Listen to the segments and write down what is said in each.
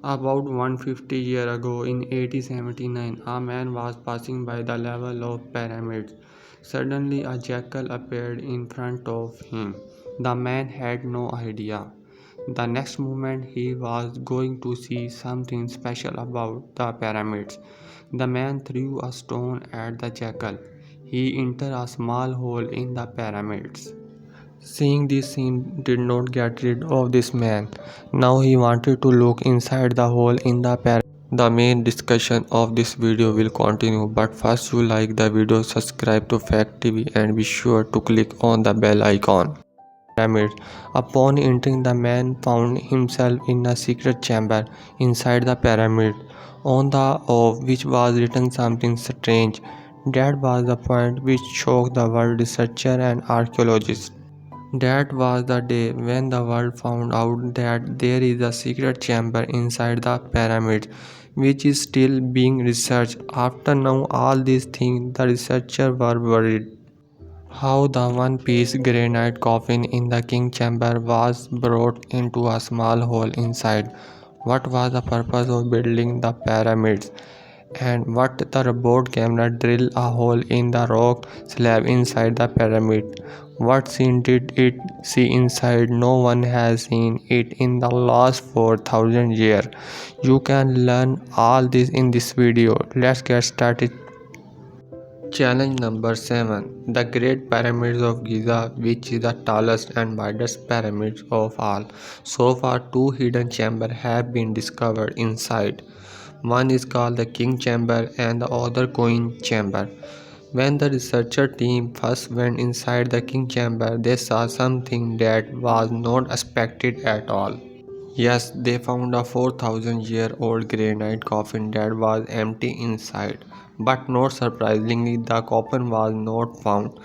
About 150 years ago in 1879, a man was passing by the level of pyramids. Suddenly, a jackal appeared in front of him. The man had no idea. The next moment, he was going to see something special about the pyramids. The man threw a stone at the jackal. He entered a small hole in the pyramids. Seeing this scene did not get rid of this man. Now he wanted to look inside the hole in the pyramid. The main discussion of this video will continue, but first you like the video, subscribe to Fact TV and be sure to click on the bell icon. Pyramid. Upon entering, the man found himself in a secret chamber inside the pyramid, on the of which was written something strange. That was the point which shocked the world researcher and archaeologists. That was the day when the world found out that there is a secret chamber inside the pyramids, which is still being researched. After now all these things, the researchers were worried. How the one-piece granite coffin in the king chamber was brought into a small hole inside. What was the purpose of building the pyramids? And what the robot camera drilled a hole in the rock slab inside the pyramid. What scene did it see inside? No one has seen it in the last 4,000 years. You can learn all this in this video. Let's get started. Challenge number 7. The Great Pyramids of Giza, which is the tallest and widest pyramid of all. So far, two hidden chambers have been discovered inside. One is called the King Chamber and the other Queen Chamber. When the researcher team first went inside the King Chamber, they saw something that was not expected at all. Yes, they found a 4,000-year-old granite coffin that was empty inside. But not surprisingly, the coffin was not found.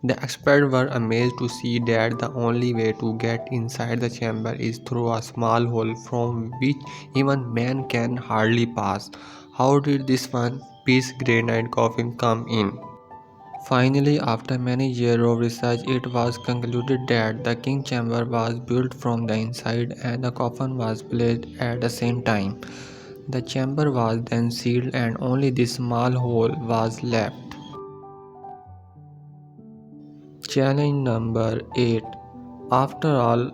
The experts were amazed to see that the only way to get inside the chamber is through a small hole from which even man can hardly pass. How did this one-piece granite coffin come in? Finally, after many years of research, it was concluded that the king chamber was built from the inside and the coffin was placed at the same time. The chamber was then sealed and only this small hole was left. Challenge number 8. After all,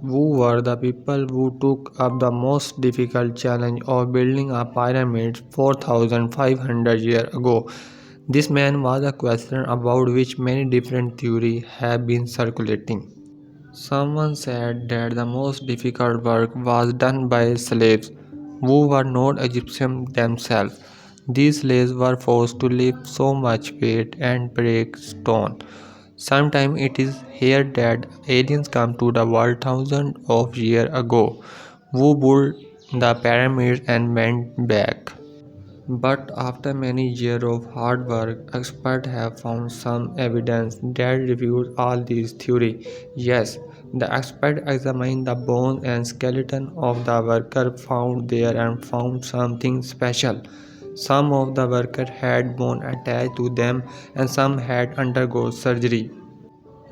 who were the people who took up the most difficult challenge of building a pyramid 4,500 years ago? This man was a question about which many different theories have been circulating. Someone said that the most difficult work was done by slaves who were not Egyptians themselves. These slaves were forced to lift so much weight and break stone. Sometimes it is here that aliens come to the world thousands of years ago, who built the pyramids and went back. But after many years of hard work, experts have found some evidence that refutes all these theories. Yes, the experts examined the bones and skeleton of the workers found there and found something special. Some of the workers had bone attached to them and some had undergone surgery.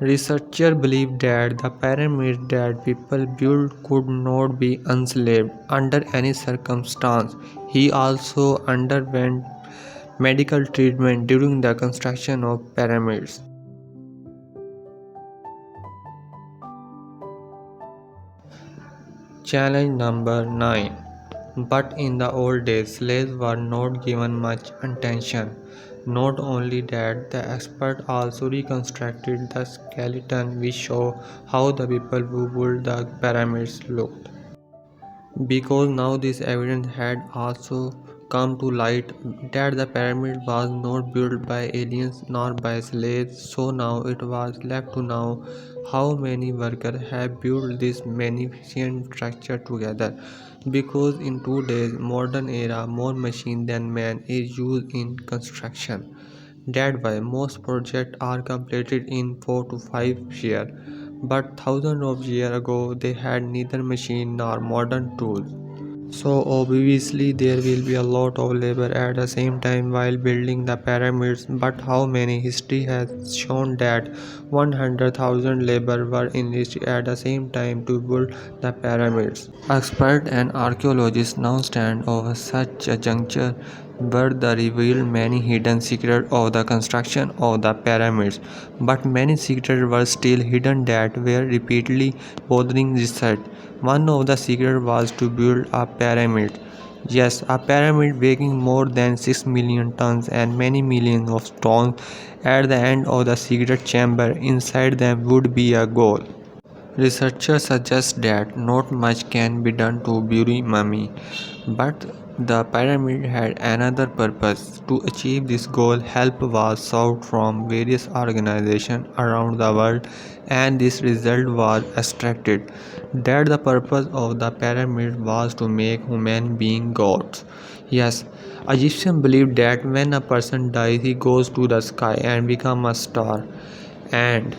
Researchers believe that the pyramids that people built could not be enslaved under any circumstance. He also underwent medical treatment during the construction of pyramids. Challenge number 9. But in the old days, slaves were not given much attention. Not only that, the expert also reconstructed the skeleton which show how the people who built the pyramids looked. Because now this evidence had also come to light that the pyramid was not built by aliens nor by slaves, so now it was left to know how many workers have built this magnificent structure together. Because in today's modern era, more machine than man is used in construction. That's why most projects are completed in 4 to 5 years. But thousands of years ago, they had neither machine nor modern tools. So obviously there will be a lot of labor at the same time while building the pyramids, but how many history has shown that 100,000 labor were enlisted at the same time to build the pyramids. Experts and archaeologists now stand over such a juncture where they revealed many hidden secrets of the construction of the pyramids, but many secrets were still hidden that were repeatedly bothering research. One of the secrets was to build a pyramid. Yes, a pyramid weighing more than 6 million tons and many millions of stones. At the end of the secret chamber, inside them would be a goal. Researchers suggest that not much can be done to bury mummy, but the pyramid had another purpose. To achieve this goal, help was sought from various organizations around the world, and this result was extracted that the purpose of the pyramid was to make human beings gods. Yes, Egyptians believed that when a person dies, he goes to the sky and becomes a star, and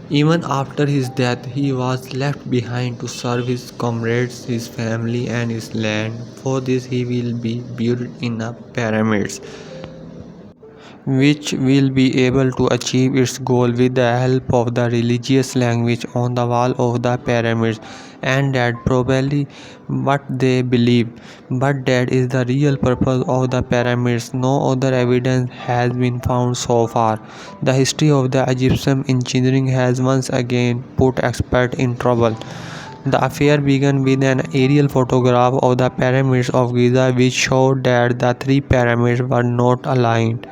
even after his death, he was left behind to serve his comrades, his family, and his land. For this, he will be buried in a pyramids, which will be able to achieve its goal with the help of the religious language on the wall of the pyramids, and that probably what they believe, but that is the real purpose of the pyramids. No other evidence has been found so far. The history of the Egyptian engineering has once again put experts in trouble. The affair began with an aerial photograph of the pyramids of Giza which showed that the three pyramids were not aligned.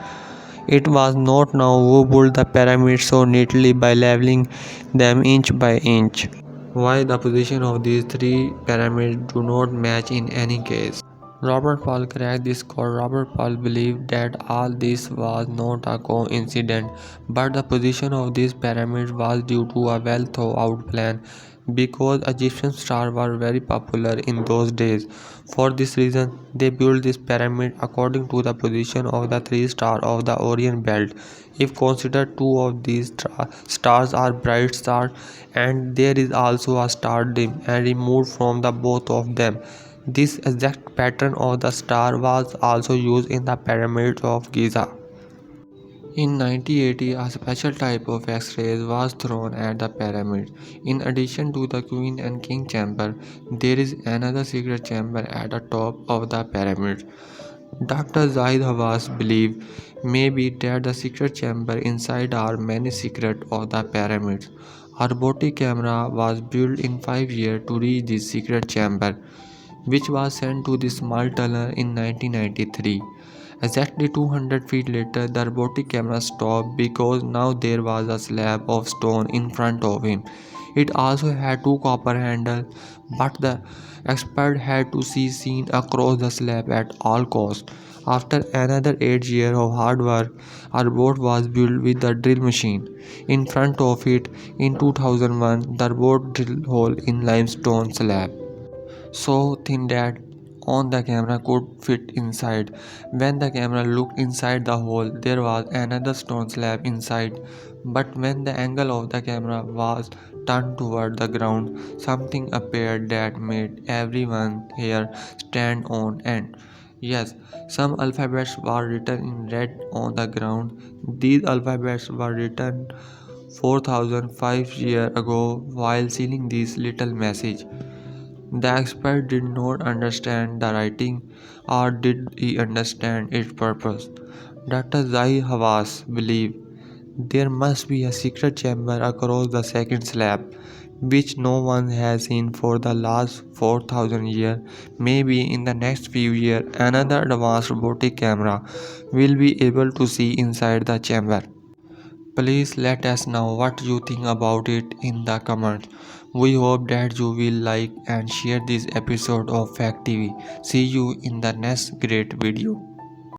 It was not known who built the pyramids so neatly by leveling them inch by inch. Why the position of these three pyramids do not match in any case. Robert Paul cracked this code. Robert Paul believed that all this was not a coincidence, but the position of these pyramids was due to a well thought out plan because Egyptian stars were very popular in those days. For this reason, they built this pyramid according to the position of the three stars of the Orient belt. If considered, two of these stars are bright stars, and there is also a star dim and removed from the both of them. This exact pattern of the star was also used in the pyramids of Giza. In 1980, a special type of X-rays was thrown at the pyramid. In addition to the Queen and King chamber, there is another secret chamber at the top of the pyramid. Dr. Zahid Hawass believed maybe that the secret chamber inside are many secrets of the pyramids. A robotic camera was built in 5 years to reach this secret chamber, which was sent to the small tunnel in 1993. Exactly 200 feet later, the robotic camera stopped because now there was a slab of stone in front of him. It also had two copper handles, but the expert had to see seen across the slab at all costs. After another 8 years of hard work, a robot was built with the drill machine. In front of it, in 2001, the robot drilled hole in limestone slab so thin that on the camera could fit inside. When the camera looked inside the hole, there was another stone slab inside. But when the angle of the camera was turned toward the ground, something appeared that made everyone here stand on end. Yes, some alphabets were written in red on the ground. These alphabets were written 4005 years ago while sealing this little message. The expert did not understand the writing, or did he understand its purpose? Dr. Zahid Hawass believed there must be a secret chamber across the second slab, which no one has seen for the last 4000 years. Maybe in the next few years, another advanced robotic camera will be able to see inside the chamber. Please let us know what you think about it in the comments. We hope that you will like and share this episode of Fact TV. See you in the next great video.